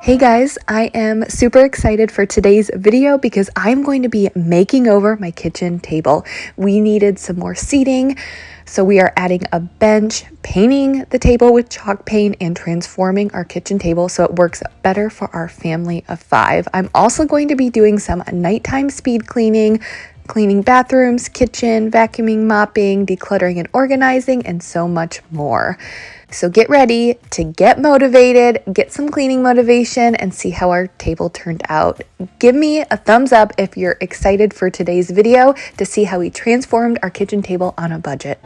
Hey guys, I am super excited for today's video because I'm going to be making over my kitchen table. We needed some more seating, so we are adding a bench, painting the table with chalk paint, and transforming our kitchen table so it works better for our family of 5. I'm also going to be doing some nighttime speed cleaning bathrooms, kitchen, vacuuming, mopping, decluttering and organizing, and so much more. So get ready to get motivated, get some cleaning motivation, and see how our table turned out. Give me a thumbs up if you're excited for today's video to see how we transformed our kitchen table on a budget.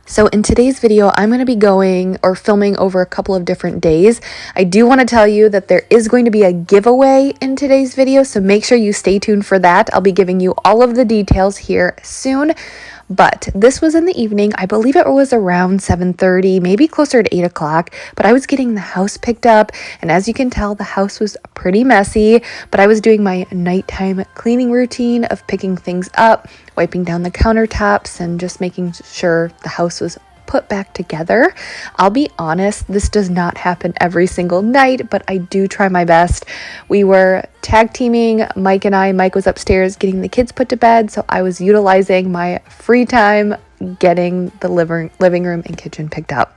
So in today's video, I'm going to be filming over a couple of different days. I do want to tell you that there is going to be a giveaway in today's video, so make sure you stay tuned for that. I'll be giving you all of the details here soon. But this was in the evening. I believe it was around 7:30, maybe closer to 8 o'clock, but I was getting the house picked up, and as you can tell, the house was pretty messy, but I was doing my nighttime cleaning routine of picking things up, wiping down the countertops, and just making sure the house was put back together. I'll be honest, this does not happen every single night, but I do try my best. We were tag teaming, Mike and I. Mike was upstairs getting the kids put to bed, so I was utilizing my free time getting the living room and kitchen picked up.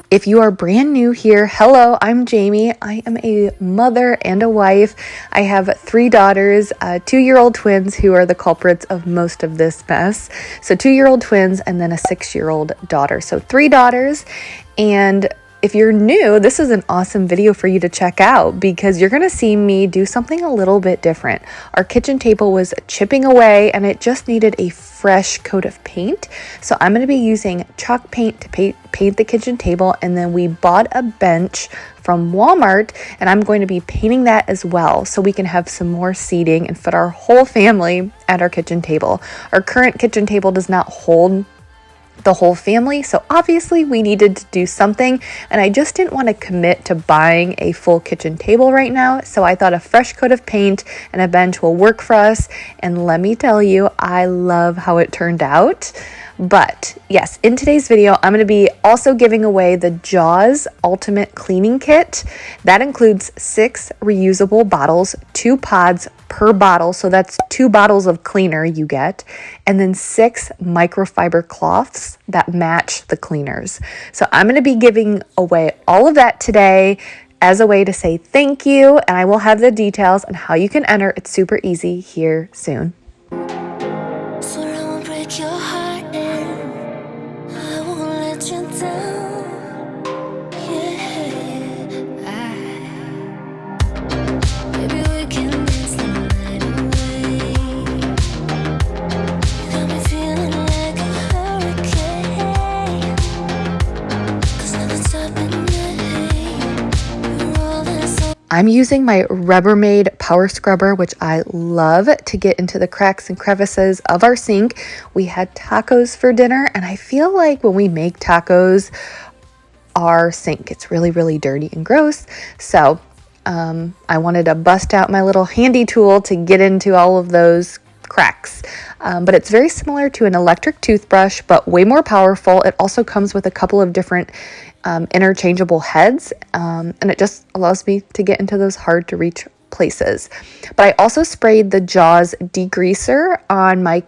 If you are brand new here, hello, I'm Jamie. I am a mother and a wife. I have 3 daughters, 2-year-old twins who are the culprits of most of this mess. So 2-year-old twins and then a 6-year-old daughter. So 3 daughters. And if you're new, this is an awesome video for you to check out because you're going to see me do something a little bit different. Our kitchen table was chipping away and it just needed a fresh coat of paint. So I'm going to be using chalk paint to paint the kitchen table, and then we bought a bench from Walmart and I'm going to be painting that as well so we can have some more seating and fit our whole family at our kitchen table. Our current kitchen table does not hold the whole family, so obviously we needed to do something, and I just didn't want to commit to buying a full kitchen table right now, so I thought a fresh coat of paint and a bench will work for us, and let me tell you, I love how it turned out. But yes, in today's video, I'm going to be also giving away the Jaws Ultimate Cleaning Kit. That includes 6 reusable bottles, 2 pods per bottle, so that's 2 bottles of cleaner you get, and then 6 microfiber cloths that match the cleaners. So I'm going to be giving away all of that today as a way to say thank you, and I will have the details on how you can enter. It's super easy here soon. So I won't break your heart and I won't let you down. Maybe we can dance the night away. You got me feeling like a hurricane. 'Cause nothing's stopping me. You're rolling so I'm using my Rubbermaid Power Scrubber, which I love, to get into the cracks and crevices of our sink. We had tacos for dinner, and I feel like when we make tacos, our sink gets really, really dirty and gross. So I wanted to bust out my little handy tool to get into all of those cracks. But it's very similar to an electric toothbrush, but way more powerful. It also comes with a couple of different interchangeable heads, and it just allows me to get into those hard to reach places. But I also sprayed the Jaws degreaser on my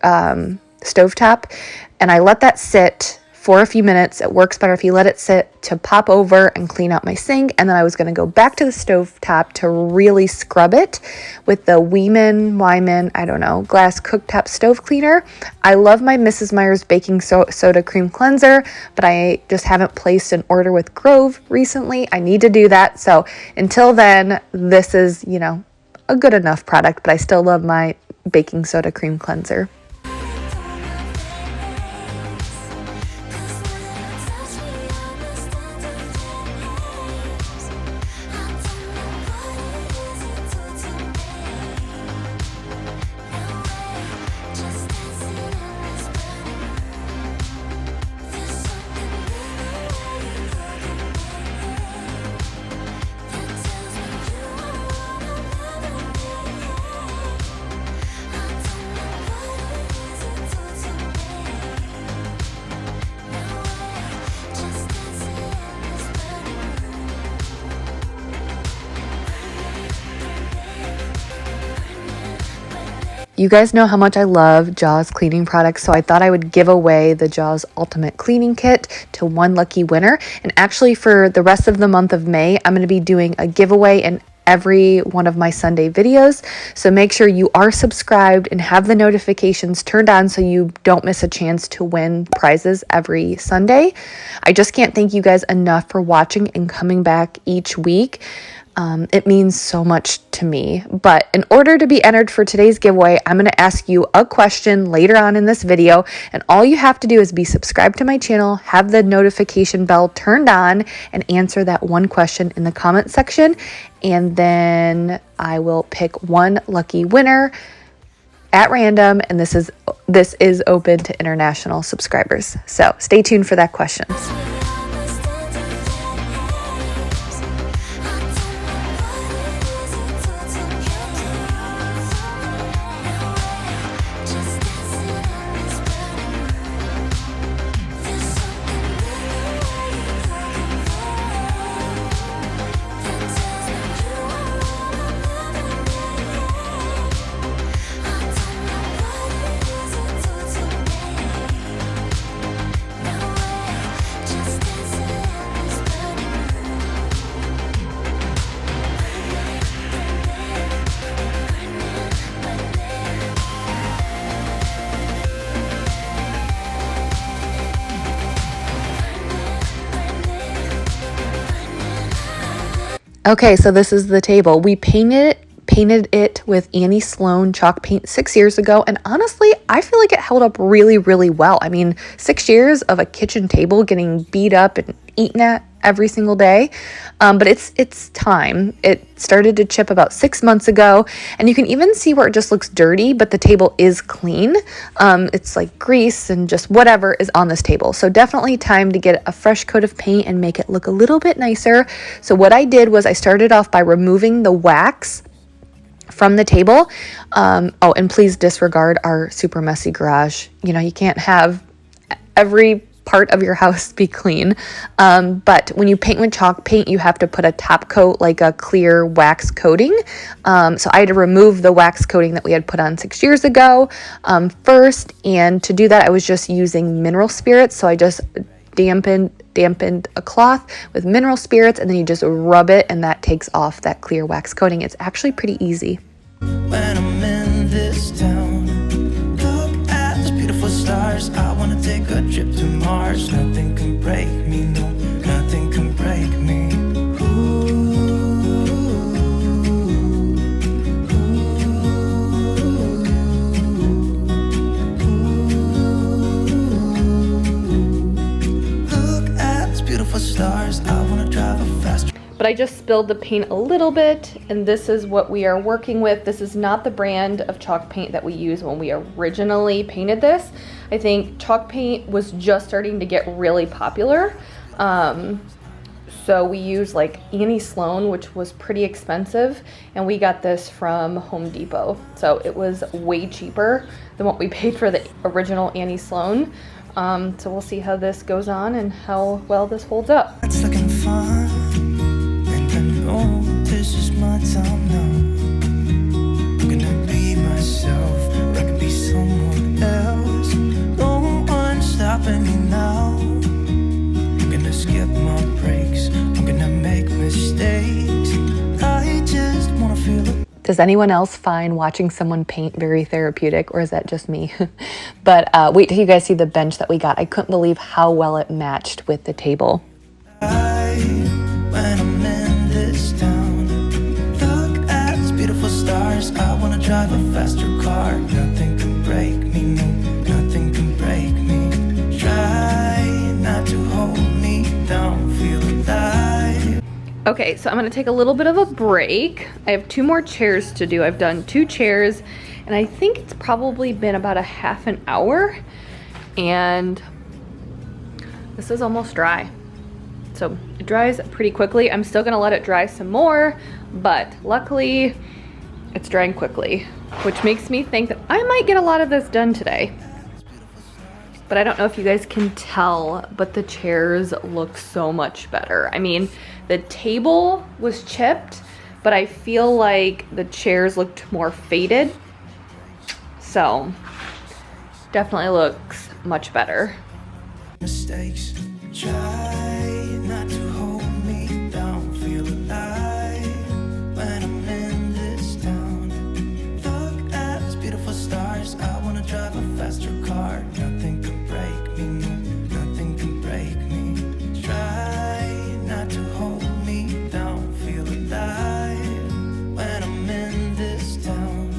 stovetop, and I let that sit for a few minutes. It works better if you let it sit to pop over and clean out my sink. And then I was going to go back to the stovetop to really scrub it with the Wyman, I don't know, glass cooktop stove cleaner. I love my Mrs. Meyer's baking soda cream cleanser, but I just haven't placed an order with Grove recently. I need to do that. So until then, this is, you know, a good enough product, but I still love my baking soda cream cleanser. You guys know how much I love Jaws cleaning products, so I thought I would give away the Jaws Ultimate Cleaning Kit to one lucky winner. And actually for the rest of the month of May, I'm going to be doing a giveaway in every one of my Sunday videos. So make sure you are subscribed and have the notifications turned on so you don't miss a chance to win prizes every Sunday. I just can't thank you guys enough for watching and coming back each week. It means so much to me. But in order to be entered for today's giveaway, I'm going to ask you a question later on in this video. And all you have to do is be subscribed to my channel, have the notification bell turned on, and answer that one question in the comment section. And then I will pick one lucky winner at random. And this is open to international subscribers. So stay tuned for that question. Okay, so this is the table. We painted it with Annie Sloan chalk paint 6 years ago, and honestly, I feel like it held up really, really well. I mean, 6 years of a kitchen table getting beat up and eaten at every single day, but it's time. It started to chip about 6 months ago, and you can even see where it just looks dirty, but the table is clean. It's like grease and just whatever is on this table. So definitely time to get a fresh coat of paint and make it look a little bit nicer. So what I did was I started off by removing the wax from the table. Oh, and please disregard our super messy garage. You know, you can't have every part of your house be clean. But when you paint with chalk paint, you have to put a top coat, like a clear wax coating. So I had to remove the wax coating that we had put on 6 years ago first. And to do that, I was just using mineral spirits. So I just dampened a cloth with mineral spirits, and then you just rub it, and that takes off that clear wax coating. It's actually pretty easy. When I'm in this town, look at those beautiful stars. I wanna take a trip to Mars. Nothing can break me, no, nothing can break me. Look at those beautiful stars. I wanna drive a fast. But I just spilled the paint a little bit, and this is what we are working with. This is not the brand of chalk paint that we used when we originally painted this. I think chalk paint was just starting to get really popular. So we used like Annie Sloan, which was pretty expensive, and we got this from Home Depot. So it was way cheaper than what we paid for the original Annie Sloan. So we'll see how this goes on and how well this holds up. It's looking fun, and I know this is my time now. I'm gonna be myself, or I could be someone else. No one's stopping me now. I'm gonna skip my breaks, I'm gonna make mistakes. I just wanna feel it. Does anyone else find watching someone paint very therapeutic, or is that just me? But wait till you guys see the bench that we got. I couldn't believe how well it matched with the table. When I'm in this town, look at these beautiful stars. I wanna drive a faster car. Nothing can break me, no, nothing can break me. Try not to hold me down, feel alive. Okay, so I'm gonna take a little bit of a break. I have 2 more chairs to do. I've done 2 chairs, and I think it's probably been about a half an hour, and this is almost dry. So it dries pretty quickly. I'm still gonna let it dry some more, but luckily it's drying quickly, which makes me think that I might get a lot of this done today. But I don't know if you guys can tell, but the chairs look so much better. I mean, the table was chipped, but I feel like the chairs looked more faded. So definitely looks much better. Mistakes, try not to hold me down, feel alive. When I'm in this town, look at these beautiful stars. I wanna drive a faster car. Nothing can break me, no, nothing can break me. Try not to hold me down, feel alive. When I'm in this town,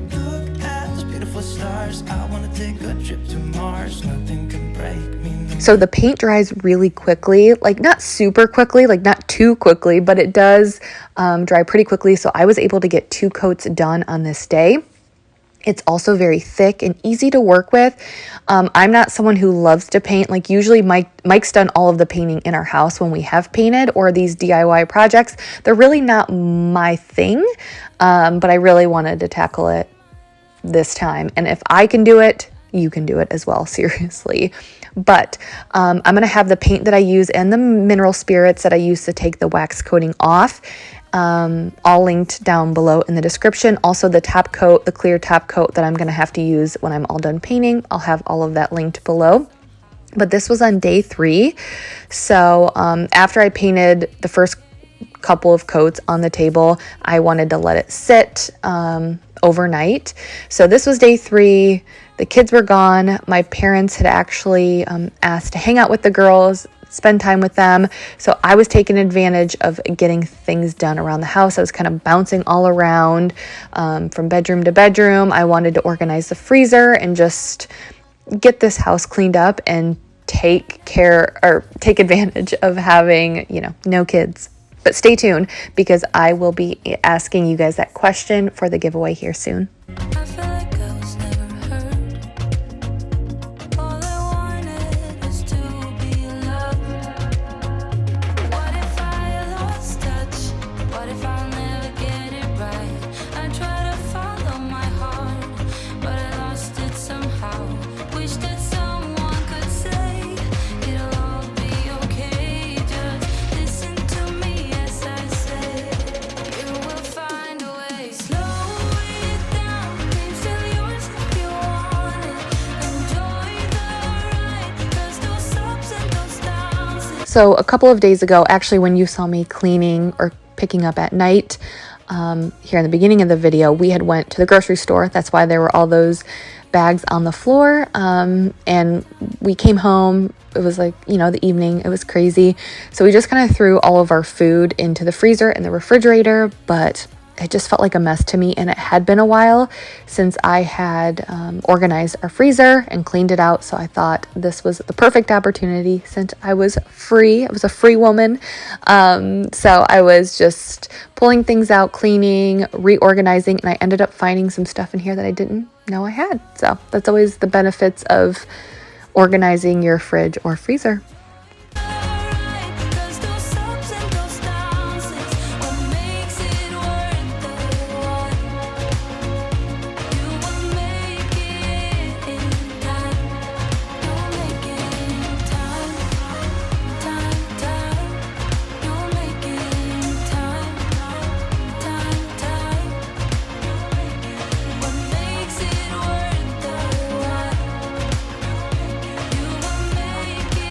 look at those beautiful stars. I wanna take a trip to Mars. Nothing can break me, no. So the paint dries really quickly, like not super quickly, like not too quickly, but it does dry pretty quickly. So I was able to get 2 coats done on this day. It's also very thick and easy to work with. I'm not someone who loves to paint. Like usually Mike's done all of the painting in our house when we have painted, or these DIY projects. They're really not my thing, but I really wanted to tackle it this time. And if I can do it, you can do it as well, seriously. But I'm going to have the paint that I use and the mineral spirits that I use to take the wax coating off all linked down below in the description. Also the top coat, the clear top coat that I'm going to have to use when I'm all done painting, I'll have all of that linked below. But this was on day 3. So after I painted the first couple of coats on the table, I wanted to let it sit overnight. So this was day 3. The kids were gone. My parents had actually asked to hang out with the girls, spend time with them. So I was taking advantage of getting things done around the house. I was kind of bouncing all around from bedroom to bedroom. I wanted to organize the freezer and just get this house cleaned up and take advantage of having, no kids. But stay tuned, because I will be asking you guys that question for the giveaway here soon. I feel like I was never heard. All I wanted was to be loved. What if I lost touch? What if I'll never get it right? I try to follow my heart, but I lost it somehow. Wish that someone could say it'll all be okay. Just listen to me as I say. You will find a way. Slow it down. Dreams still yours if you want it. Enjoy the ride, 'cause those ups and those downs. So a couple of days ago, actually when you saw me cleaning or picking up at night, here in the beginning of the video, we had went to the grocery store. That's why there were all those bags on the floor. And we came home. It was like, the evening. It was crazy. So we just kind of threw all of our food into the freezer and the refrigerator, but it just felt like a mess to me. And it had been a while since I had organized our freezer and cleaned it out. So I thought this was the perfect opportunity since I was free. I was a free woman. So I was just pulling things out, cleaning, reorganizing, and I ended up finding some stuff in here that I didn't know I had. So that's always the benefits of organizing your fridge or freezer. Alright, 'cause those ups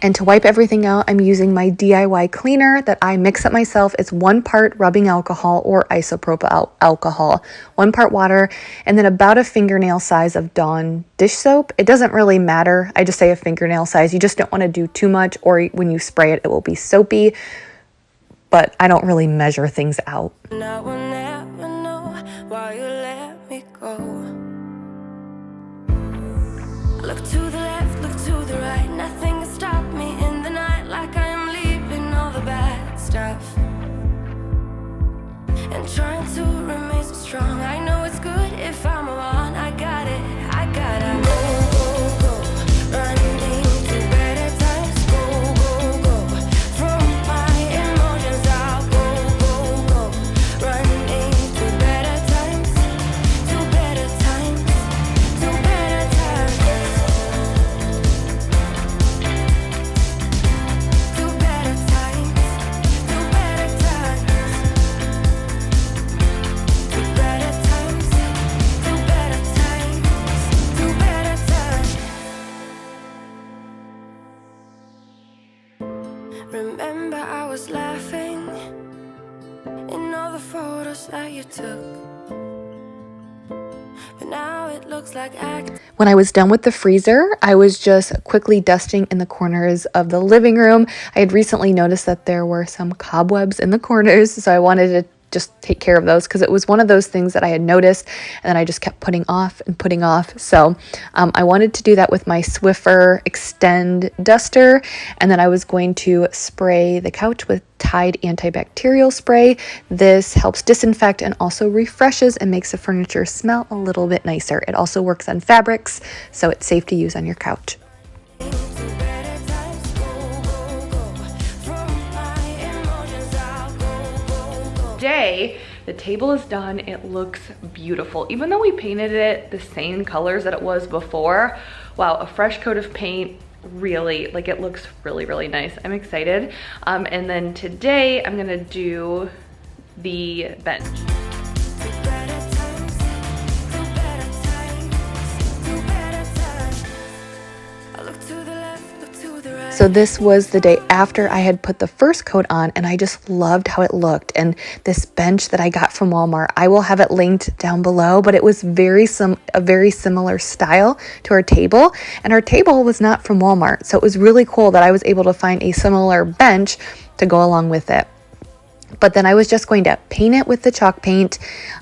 And to wipe everything out, I'm using my DIY cleaner that I mix up myself. It's 1 part rubbing alcohol or isopropyl alcohol, 1 part water, and then about a fingernail size of Dawn dish soap. It doesn't really matter. I just say a fingernail size. You just don't want to do too much, or when you spray it, it will be soapy. But I don't really measure things out. And I will never know why you let me go. Look to the left, look to the right. Nothing can stop me in the night, like I am leaving all the bad stuff and trying to remain so strong. I know it's good if I'm wrong. I got it, I gotta go, go, go, running to better times. Go, go, go, from my emotions I'll go, go, go, running to better times, to better times, to better times, to better times, to better times, to better times, to better times, to better times. Remember I was laughing in all the photos that you took, but now it looks like acting. When I was done with the freezer, I was just quickly dusting in the corners of the living room. I had recently noticed that there were some cobwebs in the corners, so I wanted to just take care of those because it was one of those things that I had noticed and then I just kept putting off and putting off. So I wanted to do that with my Swiffer Extend duster, and then I was going to spray the couch with Tide antibacterial spray. This helps disinfect and also refreshes and makes the furniture smell a little bit nicer. It also works on fabrics, so it's safe to use on your couch. Today, the table is done. It looks beautiful. Even though we painted it the same colors that it was before, wow, a fresh coat of paint, really, like, it looks really, really nice. I'm excited. And then today I'm gonna do the bench. So this was the day after I had put the first coat on, and I just loved how it looked. And this bench that I got from Walmart, I will have it linked down below, but it was a very similar style to our table, and our table was not from Walmart. So it was really cool that I was able to find a similar bench to go along with it. But then I was just going to paint it with the chalk paint,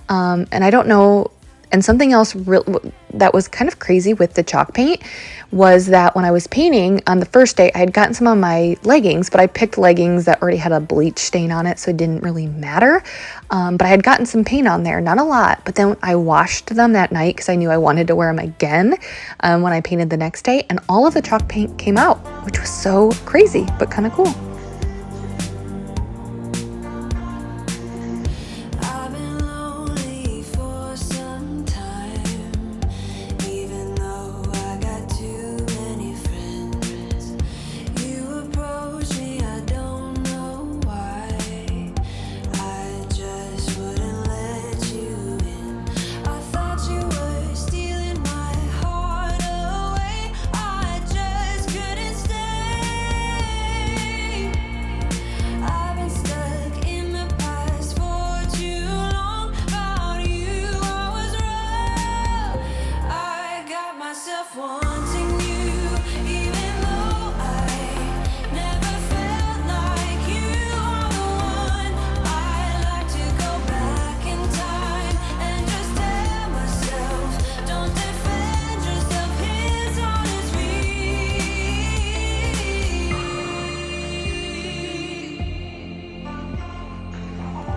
and I don't know. And something else that was kind of crazy with the chalk paint was that when I was painting on the first day, I had gotten some on my leggings, but I picked leggings that already had a bleach stain on it, so it didn't really matter. But I had gotten some paint on there, not a lot. But then I washed them that night because I knew I wanted to wear them again when I painted the next day, and all of the chalk paint came out, which was so crazy, but kind of cool.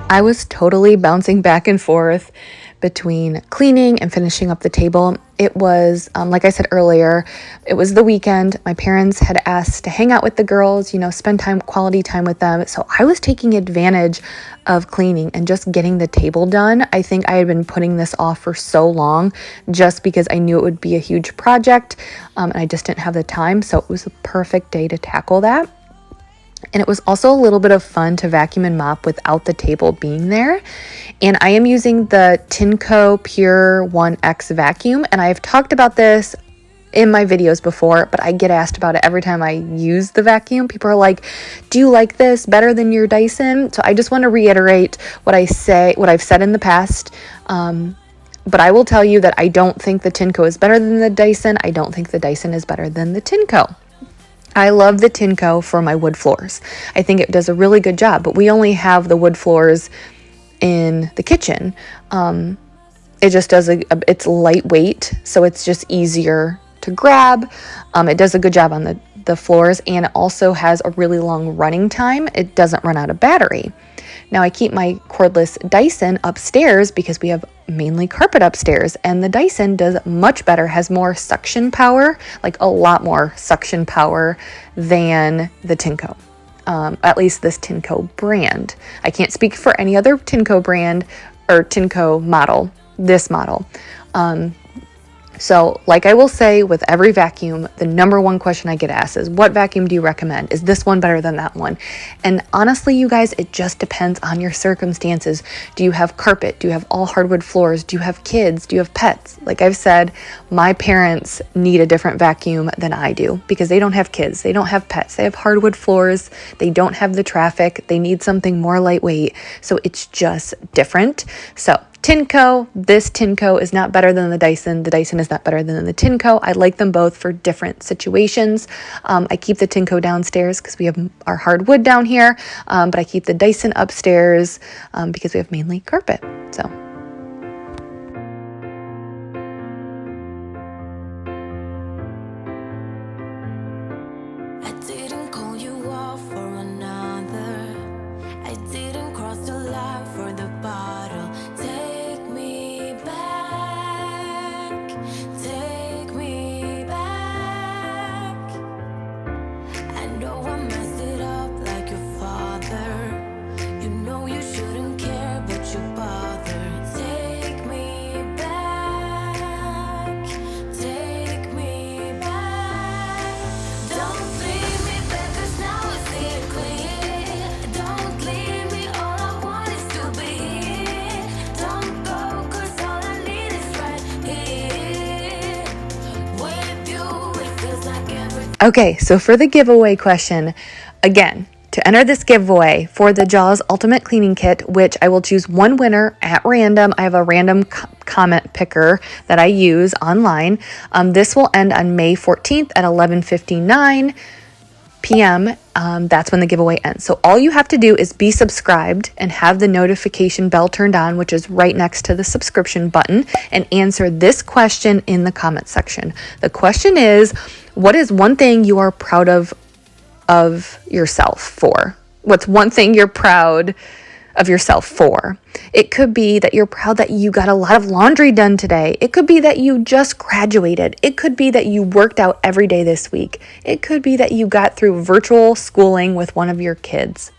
I was totally bouncing back and forth between cleaning and finishing up the table. It was, like I said earlier, it was the weekend. My parents had asked to hang out with the girls, spend quality time with them. So I was taking advantage of cleaning and just getting the table done. I think I had been putting this off for so long just because I knew it would be a huge project, and I just didn't have the time. So it was a perfect day to tackle that. And it was also a little bit of fun to vacuum and mop without the table being there. And I am using the Tinco Pure 1X vacuum. And I've talked about this in my videos before, but I get asked about it every time I use the vacuum. People are like, do you like this better than your Dyson? So I just want to reiterate what I've said in the past. But I will tell you that I don't think the Tinco is better than the Dyson. I don't think the Dyson is better than the Tinco. I love the Tinco for my wood floors. I think it does a really good job, but we only have the wood floors in the kitchen. It just does it's lightweight, so it's just easier to grab. It does a good job on the floors, and it also has a really long running time. It doesn't run out of battery. Now I keep my cordless Dyson upstairs because we have mainly carpet upstairs, and the Dyson does much better, has more suction power, like a lot more suction power than the Tinco. At least this Tinco brand. I can't speak for any other Tinco brand or Tinco model, this model. So like I will say with every vacuum, the number one question I get asked is, what vacuum do you recommend? Is this one better than that one? And honestly, you guys, it just depends on your circumstances. Do you have carpet? Do you have all hardwood floors? Do you have kids? Do you have pets? Like I've said, my parents need a different vacuum than I do because they don't have kids. They don't have pets. They have hardwood floors. They don't have the traffic. They need something more lightweight. So it's just different. So Tinco, this Tinco is not better than the Dyson. The Dyson is not better than the Tinco. I like them both for different situations. I keep the Tinco downstairs because we have our hardwood down here, but I keep the Dyson upstairs because we have mainly carpet. So. I didn't call you off for another. I didn't cross the line for the bottle. Take me back. Take me back. I know I messed it up like your father. You know you shouldn't care, but you bother. Take me back. Take me back. Don't leave me back, 'cause now I see it clear. Don't leave me, all I want is to be here. Don't go, 'cause all I need is right here. With you, it feels like everything. Okay, so for the giveaway question, again, to enter this giveaway for the Jaws Ultimate Cleaning Kit, which I will choose one winner at random. I have a random comment picker that I use online. This will end on May 14th at 11:59 p.m. That's when the giveaway ends. So all you have to do is be subscribed and have the notification bell turned on, which is right next to the subscription button, and answer this question in the comment section. The question is, what is one thing you are proud of yourself for? What's one thing you're proud of yourself for? It could be that you're proud that you got a lot of laundry done today. It could be that you just graduated. It could be that you worked out every day this week. It could be that you got through virtual schooling with one of your kids.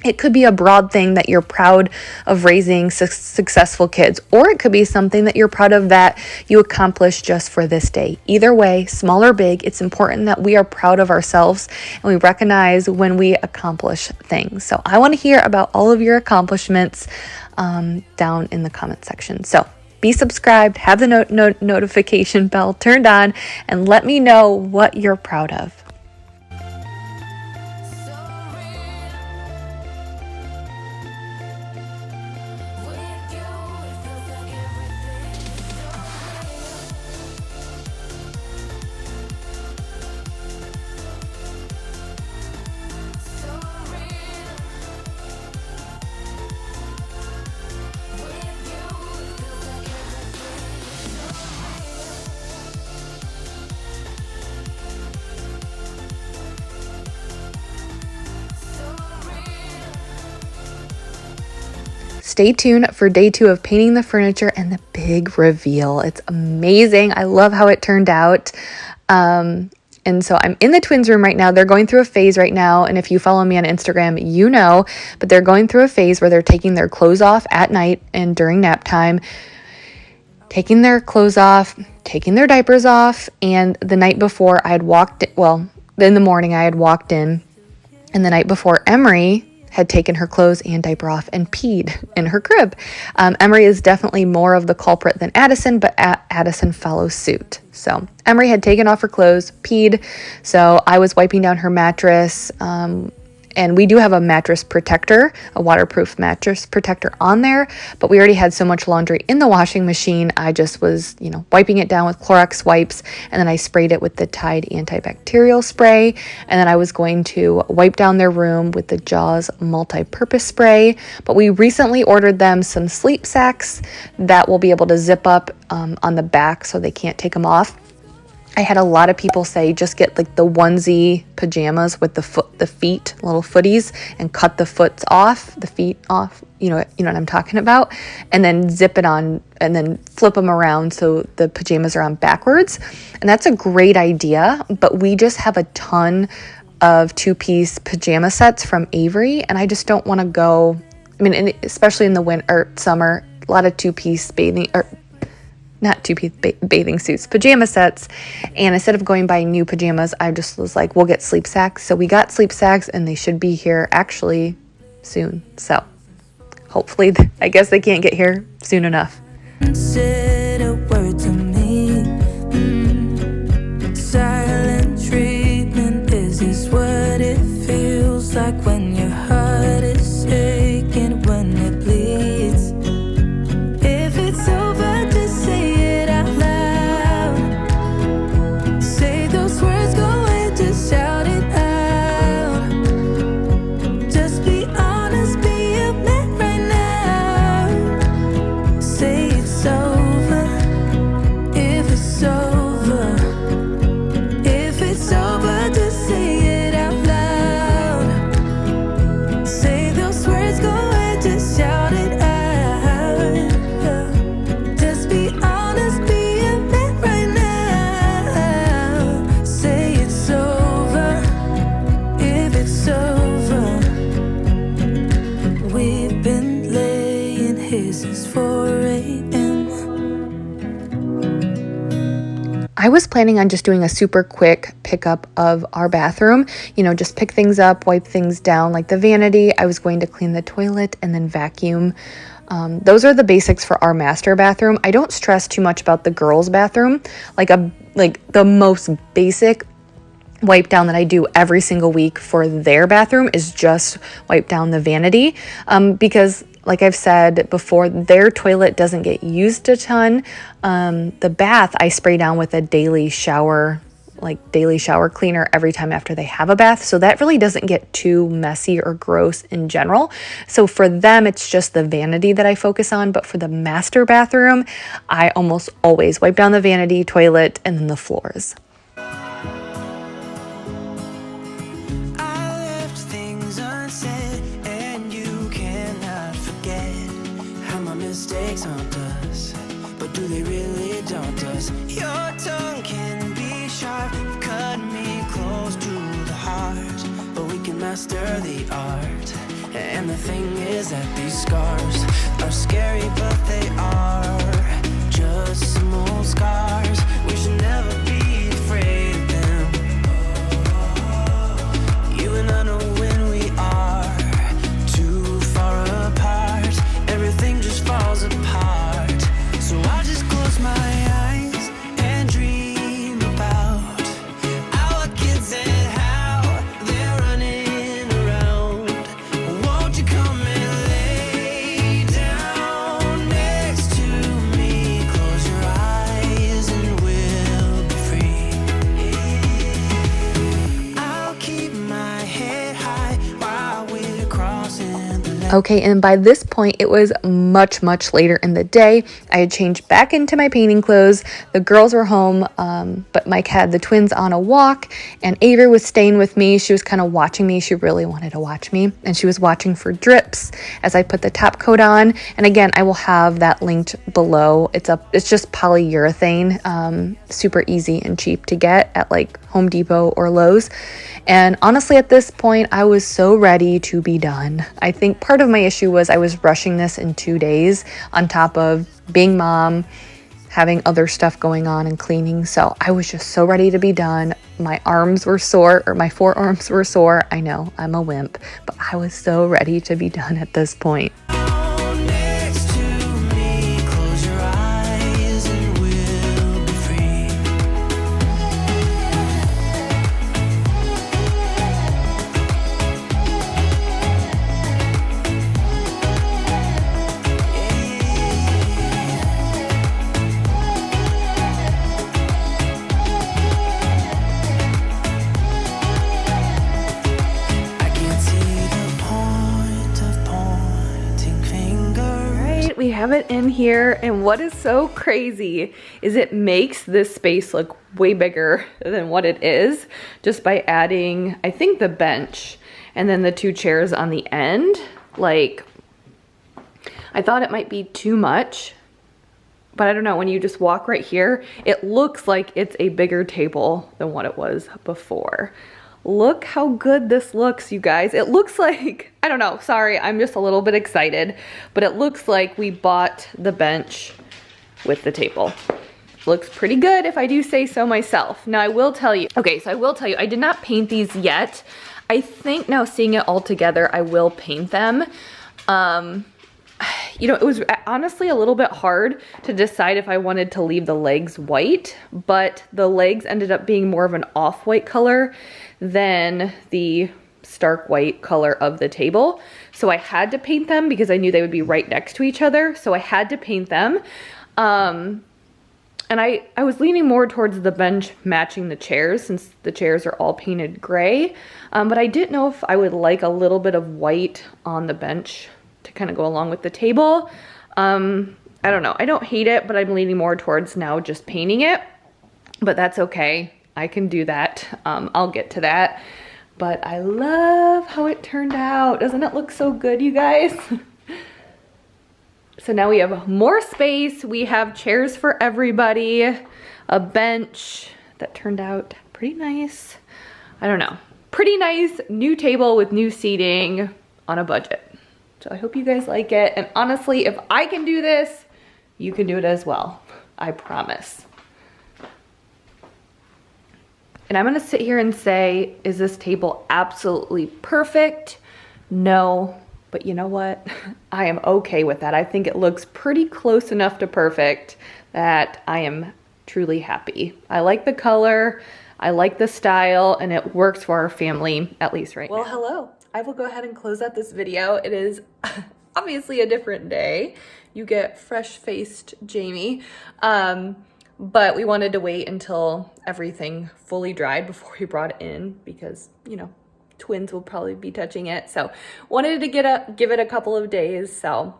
It could be a broad thing that you're proud of raising successful kids, or it could be something that you're proud of that you accomplished just for this day. Either way, small or big, it's important that we are proud of ourselves and we recognize when we accomplish things. So I want to hear about all of your accomplishments down in the comment section. So be subscribed, have the notification bell turned on, and let me know what you're proud of. Stay tuned for day 2 of painting the furniture and the big reveal. It's amazing. I love how it turned out. And so I'm in the twins' room right now. They're going through a phase right now. And if you follow me on Instagram, you know, but they're going through a phase where they're taking their clothes off at night and during nap time, taking their clothes off, taking their diapers off. And the night before I had walked, in the morning I had walked in, and the night before Emery had taken her clothes and diaper off and peed in her crib. Emery is definitely more of the culprit than Addison, but Addison follows suit. So Emery had taken off her clothes, peed, so I was wiping down her mattress, and we do have a mattress protector, a waterproof mattress protector on there, but we already had so much laundry in the washing machine. I just was, wiping it down with Clorox wipes, and then I sprayed it with the Tide antibacterial spray, and then I was going to wipe down their room with the Jaws multi-purpose spray. But we recently ordered them some sleep sacks that will be able to zip up on the back so they can't take them off. I had a lot of people say just get like the onesie pajamas with the feet, little footies, and cut the feet off. You know what I'm talking about, and then zip it on, and then flip them around so the pajamas are on backwards. And that's a great idea, but we just have a ton of 2-piece pajama sets from Avery, and I just don't want to go. I mean, especially in the winter or summer, a lot of 2-piece bathing suits, pajama sets. And instead of going buying new pajamas, I just was like, we'll get sleep sacks. So we got sleep sacks, and they should be here actually soon. So hopefully, I guess they can't get here soon enough. Said a word to me. Silent treatment, is this what it feels like when your heart is aching, when it bleeds? If it's over, just say it out loud. Say those words, go and just shout it out. Just be honest, be a man right now. Say it's over, if it's over. If it's over, just say it out loud. Say those words, go and just shout it out. Just be honest, be a man right now. Say it's over, if it's over. We've been laying here since 4 a.m. I was planning on just doing a super quick pickup of our bathroom, just pick things up, wipe things down like the vanity. I was going to clean the toilet and then vacuum. Those are the basics for our master bathroom. I don't stress too much about the girls' bathroom. Like the most basic wipe down that I do every single week for their bathroom is just wipe down the vanity, because like I've said before, their toilet doesn't get used a ton. The bath I spray down with a daily shower cleaner every time after they have a bath. So that really doesn't get too messy or gross in general. So for them, it's just the vanity that I focus on. But for the master bathroom, I almost always wipe down the vanity, toilet, and then the floors. I left things unsaid, and you cannot forget how my mistakes haunt us, but do they really daunt us? Your tongue can be sharp, cut me close to the heart, but we can master the art. And the thing is that these scars are scary, but they are just some old scars. We should never be afraid of them. You and I know when we are too far apart, everything just falls apart. So I just close my eyes and dream about our kids and how they're running around. Won't you come and lay down next to me? Close your eyes and we'll be free. I'll keep my head high while we're crossing the line. Okay, and by this point, it was much, much later in the day. I had changed back into my painting clothes. The girls were home, but Mike had the twins on a walk, and Avery was staying with me. She was kind of watching me. She really wanted to watch me, and she was watching for drips as I put the top coat on. And again, I will have that linked below. It's just polyurethane, super easy and cheap to get at like Home Depot or Lowe's. And honestly, at this point, I was so ready to be done. I think part of my issue was I was rushing this in 2 days on top of being mom, having other stuff going on and cleaning. So I was just so ready to be done. My arms were sore, or my forearms were sore. I know I'm a wimp, but I was so ready to be done at this point. Next to me, close your eyes and we'll be free. I can't see the point of pointing fingers. Right, we have it in here, and what is so crazy is it makes this space look way bigger than what it is just by adding, I think, the bench and then the 2 chairs on the end. Like, I thought it might be too much, but I don't know, when you just walk right here, it looks like it's a bigger table than what it was before. Look how good this looks, you guys. It looks like, I don't know, sorry, I'm just a little bit excited, but it looks like we bought the bench with the table. Looks pretty good if I do say so myself. Now I will tell you, okay, so I will tell you, I did not paint these yet. I think now seeing it all together, I will paint them. You know, it was honestly a little bit hard to decide if I wanted to leave the legs white, but the legs ended up being more of an off-white color than the stark white color of the table. So I had to paint them because I knew they would be right next to each other. So I had to paint them. And I was leaning more towards the bench matching the chairs, since the chairs are all painted gray. But I didn't know if I would like a little bit of white on the bench to kind of go along with the table. I don't know. I don't hate it, but I'm leaning more towards now just painting it. But that's okay. I can do that. I'll get to that. But I love how it turned out. Doesn't it look so good, you guys? So now we have more space. We have chairs for everybody, a bench that turned out pretty nice. I don't know. Pretty nice new table with new seating on a budget. So I hope you guys like it. And honestly, if I can do this, you can do it as well. I promise. And I'm gonna sit here and say, is this table absolutely perfect? No, but you know what? I am okay with that. I think it looks pretty close enough to perfect that I am truly happy. I like the color, I like the style, and it works for our family, at least right now. Well, hello. I will go ahead and close out this video. It is obviously a different day. You get fresh-faced Jamie. But we wanted to wait until everything fully dried before we brought it in because, you know, twins will probably be touching it. So wanted to give it a couple of days. So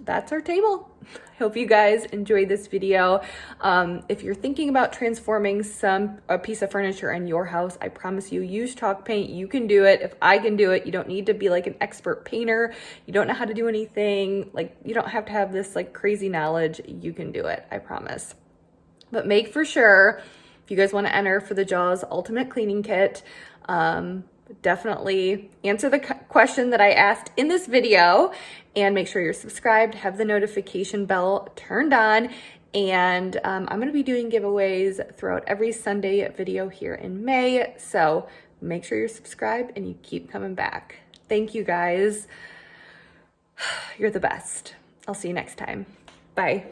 that's our table. I hope you guys enjoyed this video. If you're thinking about transforming a piece of furniture in your house, I promise you, use chalk paint. You can do it. If I can do it, you don't need to be like an expert painter. You don't know how to do anything. Like, you don't have to have this like crazy knowledge. You can do it. I promise. But make for sure, if you guys want to enter for the Jaws Ultimate Cleaning Kit, definitely answer the question that I asked in this video and make sure you're subscribed, have the notification bell turned on, and I'm going to be doing giveaways throughout every Sunday video here in May, so make sure you're subscribed and you keep coming back. Thank you guys. You're the best. I'll see you next time. Bye.